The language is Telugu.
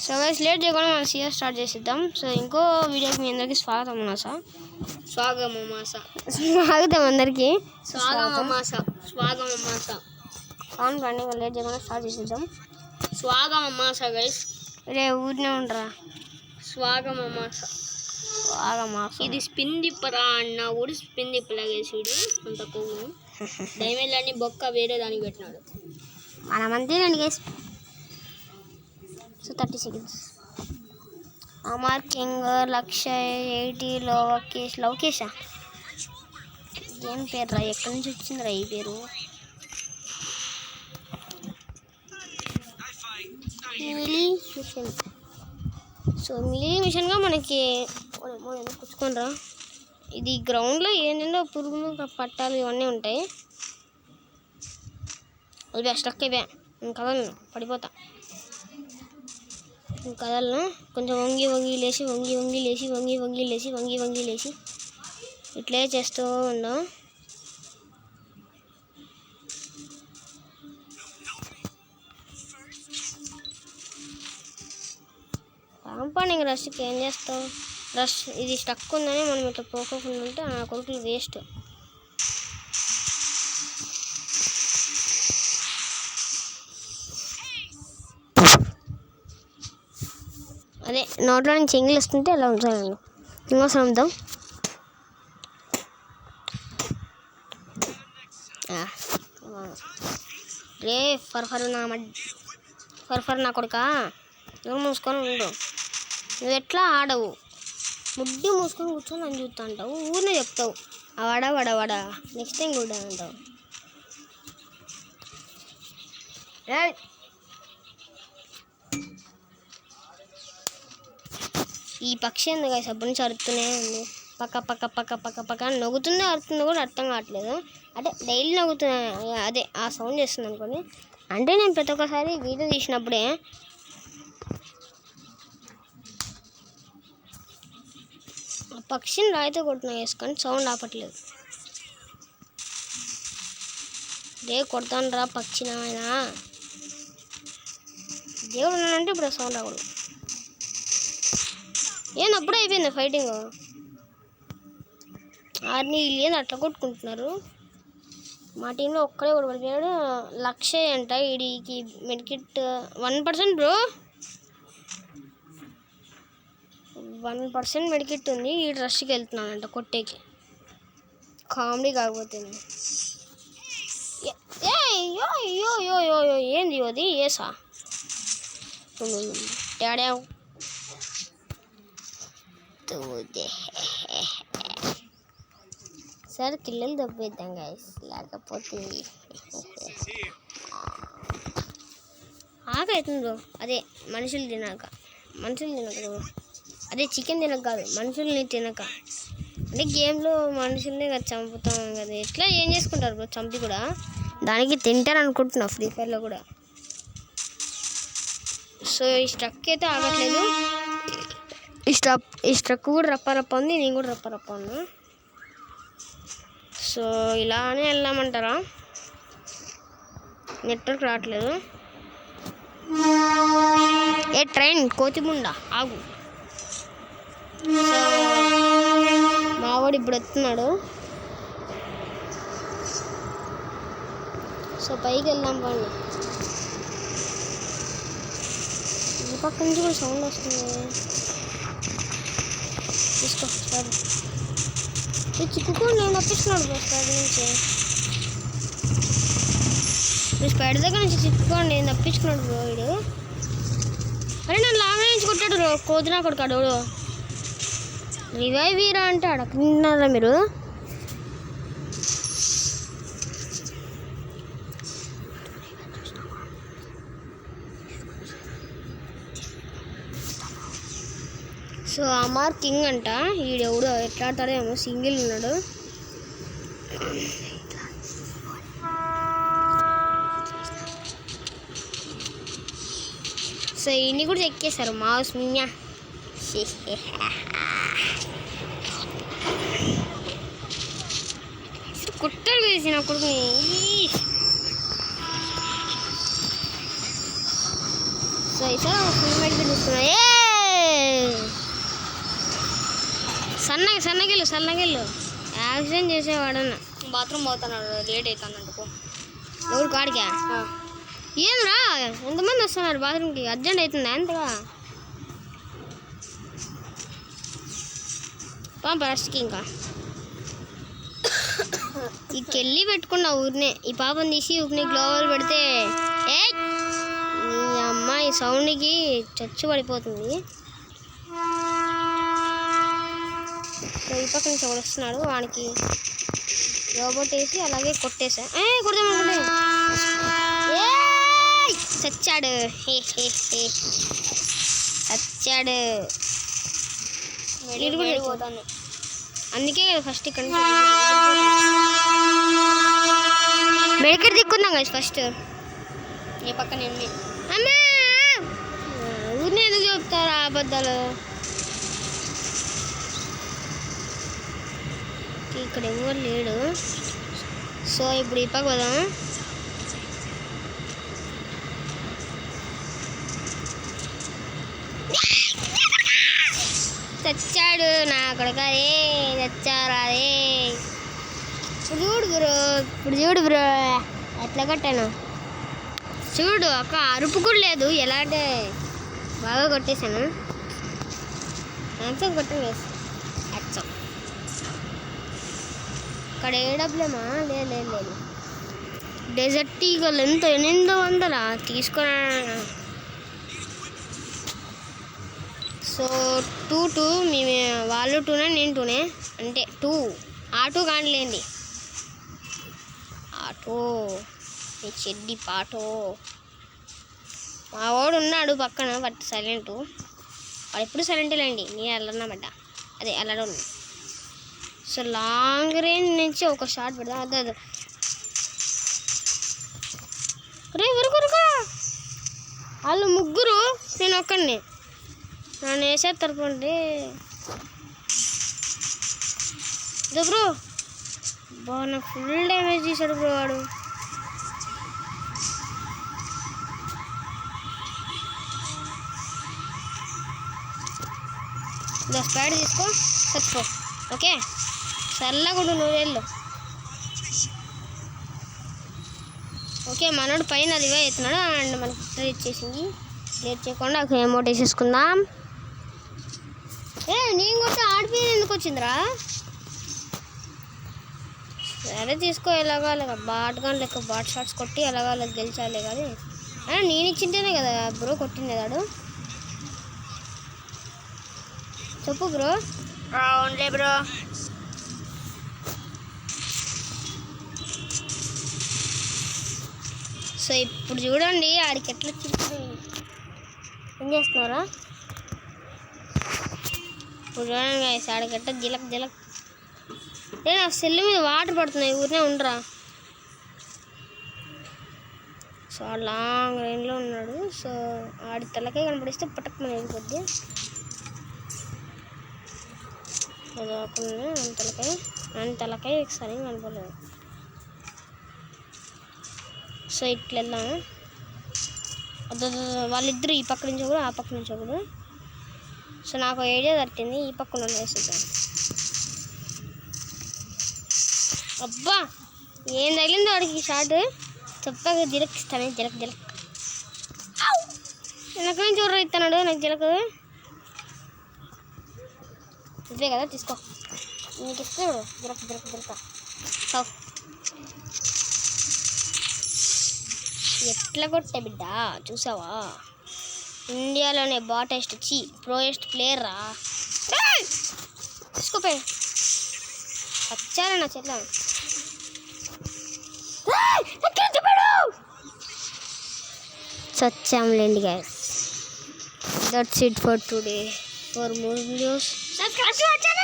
సో గైస్ లేట్ చేయకుండా మనం సీరియస్ స్టార్ట్ చేసేద్దాం. సో ఇంకో వీడియోకి మీ అందరికీ స్వాగతం అందరికీ అవును రండి, లేట్ చేయకుండా స్టార్ట్ చేసేద్దాం. గైస్ రే ఊరినే ఉండరా. ఇది స్పిన్ దిప్పరా అన్న కూడా స్పిన్ దిప్పలాగేసాడు. అంత కొవ్వు డైమండ్ అన్ని బొక్క వేరే దానికి పెట్టినాడు. మనమంతేనండి గైస్. So 30 seconds. అమర్ కింగ్ 180 లవకేశా ఏం పేరు రా, ఎక్కడి నుంచి వచ్చిందిరా ఈ పేరు? మిలీ మిషన్. సో మిలీ మిషన్గా మనకి కూర్చుకోనరా. ఇది గ్రౌండ్లో ఏంటంటే పురుగులు పట్టాలు ఇవన్నీ ఉంటాయి. ఇవి స్టక్ అయిపోయా, కదలను పడిపోతా. కదలను కొంచెం వంగి లేచి ఇట్లే చేస్తూ ఉన్నాం. కాంపౌండింగ్ రష్కి ఏం చేస్తావు? రష్ ఇది స్టక్ ఉందని మనం ఇట్లా పోకోకుండా ఉంటే ఆ కొడుకులు వేస్ట్. అదే నోట్లో నుంచి ఎంగిల్ వస్తుంటే అలా ఉంచాలి. ఇంకోసం ఉందాం. రే ఫర్ఫర్ నా కొడుక, నువ్వు మూసుకొని ఉండు. నువ్వు ఎట్లా ఆడవు, ముడ్డి మూసుకొని కూర్చొని అని చూస్తా అంటావు. ఊరినే చెప్తావు వడ నెక్స్ట్ టైం కూడా అంటావు. ఈ పక్షి ఎందుకు సబ్బు నుంచి అరుతూనే ఉంది. పక్క నవ్వుతుందో అరుతుందో కూడా అర్థం కావట్లేదు. అంటే డైలీ నవ్వుతున్నా, అదే ఆ సౌండ్ చేస్తుంది అనుకోండి. అంటే నేను ప్రతి ఒక్కసారి వీడియో తీసినప్పుడే ఆ పక్షిని రాయితో కొట్టిన వేసుకొని సౌండ్ ఆపట్లేదు. దే కొడతాను రా పక్షి నాయన, దేవుడు ఉన్నానంటే ఇప్పుడు సౌండ్ రాకూడదు. ఏంది అప్పుడే అయిపోయింది ఫైటింగ్? ఆర్ని ఏంది అట్లా కొట్టుకుంటున్నారు? మా టీంలో ఒక్కడే కూడా పడిపోయాడు. 1,00,000 అంట ఈడికి మెడికిట్ 1% బ్రో, 1% మెడికిట్ ఉంది. ఈ రష్కి వెళ్తున్నానంట కొట్టేకి. కామెడీ కాకపోతే ఏంది అది ఏసా డాడా సార్ కిల్లలు దొబ్బేద్దాం గైస్, లేకపోతే ఆకైతుంది బ్రో. అదే మనుషులు తినక అదే చికెన్ తినక కాదు, మనుషుల్ని తినక. అంటే గేమ్లో మనుషుల్ని కదా చంపుతాం కదా, ఎట్లా ఏం చేసుకుంటారు బ్రో చంపి కూడా. దానికి తింటారు అనుకుంటున్నా ఫ్రీ ఫైర్లో కూడా. సో ఈ స్ట్రక్ అయితే ఆగట్లేదు. ఈ స్ట్రక్ కూడా రప్ప ఉంది, నేను కూడా రప్ప ఉన్నా. సో ఇలానే వెళ్దామంటారా? నెట్వర్క్ రావట్లేదు. ఏ ట్రైన్ కోతిముండా ఆగు. మావాడు ఇప్పుడు వస్తున్నాడు. సో పైకి వెళ్దాం పండి. ఈ పక్క నుంచి కూడా సౌండ్ వస్తుంది. తీసుకో సార్, చిక్కుకొని నేను తప్పించుకున్నాడు బ్రో స్పైడర్ నుంచి. స్పైడర్ దగ్గర నుంచి చిక్కుకోండి నేను తప్పించుకున్నాడు బ్రో వీడు. అరే నన్ను లాంగ్ నుంచి కొట్టాడు బ్రో, కోదినా కొడుకాడు. రివైవ్ వీరా అంటే అడగన్నారా మీరు? సో అమర్ కింగ్ అంట, ఈడెవడు ఎట్లా ఆడతాడో ఏమో, సింగిల్ ఉన్నాడు. సో ఇన్ని కూడా ఎక్కేశారు మాస్ మిన్యా. కుట్టలు వేసి నా కొడుకుని. సో సో ఈసారి ఫుల్ మెడికల్ తీసుకున్నా. సన్నగిల్లు యాక్సిడెంట్ చేసేవాడన్నా. బాత్రూమ్ పోతున్నాడు, లేట్ అవుతాను అనుకో. ఎవరు కాడికా? ఏంద్రా ఎంతమంది వస్తున్నారు బాత్రూమ్కి? అర్జెంట్ అవుతుందా ఎంతగా? ఫస్ట్కి ఇంకా ఈ కెళ్ళి పెట్టుకున్నా ఊరినే. ఈ పాపని తీసి ఊరినే గ్లోవల్ పెడితే ఈ అమ్మాయి సౌండ్కి చచ్చు పడిపోతుంది. సో ఈ పక్క నుంచి ఒకడు వస్తున్నాడు, వానికి రోబోట్ వేసి అలాగే కొట్టేసా. కొడదామనుకుంటే చచ్చాడు. చచ్చాడు. పోతాను. అందుకే కదా ఫస్ట్ ఇక్కడ మెడికల్ దిక్కుందాం కదా ఫస్ట్. ఈ పక్క నేను అమ్మా ఊరిని ఎందుకు చెప్తారా అబద్ధాలు? ఇక్కడ ఎవరు లేడు. సో ఇప్పుడు ఈ పక్క పోదాం. చచ్చాడు నా కొడుకు. చచ్చారా? ఇప్పుడు చూడు బ్రో ఎట్లా కొట్టాను చూడు. అక్క అరుపు కూడా లేదు, ఎలా అంటే బాగా కొట్టేశాను. యాక్సం కొట్టాను యాక్సం. ఇక్కడ ఏ డబ్బులేమా? లేదు. డెజర్ట్ ఈగలు ఎంత 800 తీసుకున్నా. సో 2 మేము వాళ్ళు 2నే నేను 2నే అంటే 2 ఆటో కానిలేండి. ఆటో నీ చెడ్డి పాటో. మా వాడు ఉన్నాడు పక్కన, బట్ సైలెంట్. వాడు ఎప్పుడు సైలెంట్ లేండి, నేను అల్లన్నమాట. అదే అల్లడం ఉంది. సో లాంగ్ రేంజ్ నుంచి ఒక షాట్ పెడదాం. అదే రే వరకు వాళ్ళు ముగ్గురు, నేను ఒక్కడిని. నన్ను వేసేస్తారు పండి బ్రో. నాకు ఫుల్ డ్యామేజ్ చేశాడు బ్రో వాడు. స్పైడ్ తీసుకో, చచ్చిపో. ఓకే చల్లగుండు, నువ్వు వెళ్ళు. ఓకే మనోడు పైన అదివే అవుతున్నాడు అండ్ మనకి ట్రీట్ చేసింది. లేట్ చేయకుండా ఒక అమౌంట్ వేసేసుకుందాం. నేను కొట్టి ఆడిపోయిన ఎందుకు వచ్చిందిరా? సరే తీసుకో, ఎలాగా అలాగా బాట్ కానీ లెక్క బాట్ షాట్స్ కొట్టి ఎలాగా అలాగ గెలిచాలి. కానీ నేను ఇచ్చింటేనే కదా బ్రో కొట్టిండేదాడు. చెప్పు బ్రో. అవునులే బ్రో. సో ఇప్పుడు చూడండి ఆడికి ఎట్లా వచ్చింది. ఏం చేస్తున్నారా? ఇప్పుడు చూడండి గాయస్ ఆడికి ఎట్లా జిలక్ నేను ఆ సెల్ మీద వాటర్ పడుతున్నాయి, ఊరినే ఉండరా. సో లాంగ్ రేంజ్లో ఉన్నాడు. సో ఆడి తలకాయ కనపడిస్తే పటక్మని వెళ్ళిపోద్ది. అదొకనే తలకాయ సరిగా కనపడలేదు. సో ఇట్లా వెళ్దాము. వాళ్ళిద్దరు ఈ పక్క నుంచి ఒకడు, ఆ పక్క నుంచి ఒకడు. సో నాకు ఐడియా దొరికింది, ఈ పక్కన వేసేద్దాం. అబ్బా ఏం తగిలింది వాడికి షాట్. చెప్పాక జిలకిస్తానే జిలక్ వెనక నుంచి ఎవరు ఇస్తున్నాడు నాకు జిలకు. ఇదే కదా తీసుకో, నీకు ఇస్తే జిలక ఎట్లా కొట్టే బిడ్డ చూసావా? ఇండియాలోనే బాటెస్ట్ ప్రోయెస్ట్ ప్లేయర్ రా. తీసుకోపోయి వచ్చారా నా చెట్ల. సచ్చాంలేండి guys. That's it for today. For more videos subscribe to our channel.